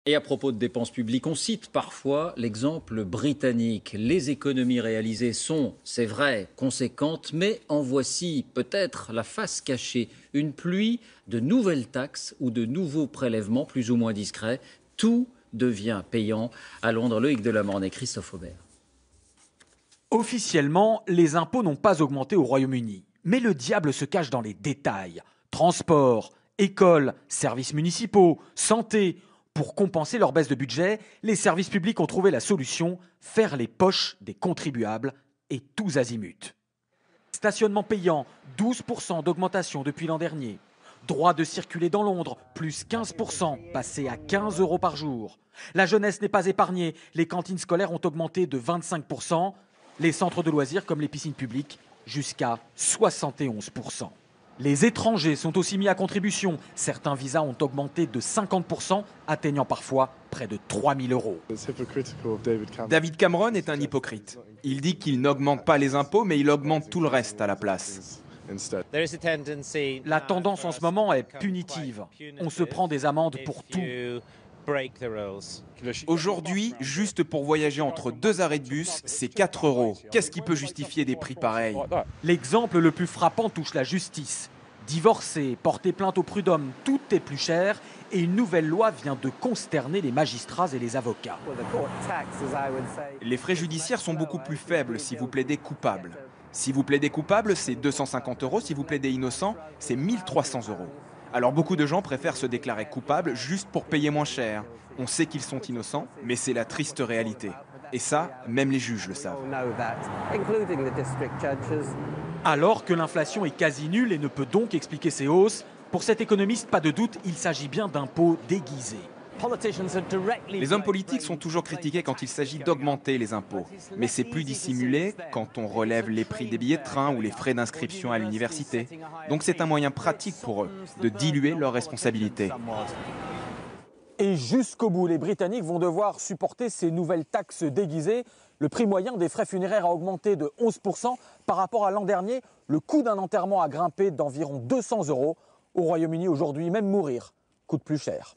Et à propos de dépenses publiques, on cite parfois l'exemple britannique. Les économies réalisées sont, c'est vrai, conséquentes, mais en voici peut-être la face cachée. Une pluie de nouvelles taxes ou de nouveaux prélèvements plus ou moins discrets. Tout devient payant. À Londres, Loïc Delamorne et Christophe Aubert. Officiellement, les impôts n'ont pas augmenté au Royaume-Uni. Mais le diable se cache dans les détails. Transport, écoles, services municipaux, santé. Pour compenser leur baisse de budget, les services publics ont trouvé la solution, faire les poches des contribuables et tous azimuts. Stationnement payant, 12% d'augmentation depuis l'an dernier. Droit de circuler dans Londres, plus 15%, passé à 15 € par jour. La jeunesse n'est pas épargnée, les cantines scolaires ont augmenté de 25%, les centres de loisirs comme les piscines publiques jusqu'à 71%. Les étrangers sont aussi mis à contribution. Certains visas ont augmenté de 50%, atteignant parfois près de 3 000 €. David Cameron est un hypocrite. Il dit qu'il n'augmente pas les impôts, mais il augmente tout le reste à la place. La tendance en ce moment est punitive. On se prend des amendes pour tout. Aujourd'hui, juste pour voyager entre 2 arrêts de bus, c'est 4 €. Qu'est-ce qui peut justifier des prix pareils? L'exemple le plus frappant touche la justice. Divorcer, porter plainte au prud'homme, tout est plus cher et une nouvelle loi vient de consterner les magistrats et les avocats. Les frais judiciaires sont beaucoup plus faibles si vous plaidez coupable. Si vous plaidez coupable, c'est 250 €. Si vous plaidez innocent, c'est 1 300 €. Alors beaucoup de gens préfèrent se déclarer coupables juste pour payer moins cher. On sait qu'ils sont innocents, mais c'est la triste réalité. Et ça, même les juges le savent. Alors que l'inflation est quasi nulle et ne peut donc expliquer ces hausses, pour cet économiste, pas de doute, il s'agit bien d'impôts déguisés. Les hommes politiques sont toujours critiqués quand il s'agit d'augmenter les impôts. Mais c'est plus dissimulé quand on relève les prix des billets de train ou les frais d'inscription à l'université. Donc c'est un moyen pratique pour eux de diluer leurs responsabilités. Et jusqu'au bout, les Britanniques vont devoir supporter ces nouvelles taxes déguisées. Le prix moyen des frais funéraires a augmenté de 11% par rapport à l'an dernier. Le coût d'un enterrement a grimpé d'environ 200 €. Au Royaume-Uni aujourd'hui, même mourir coûte plus cher.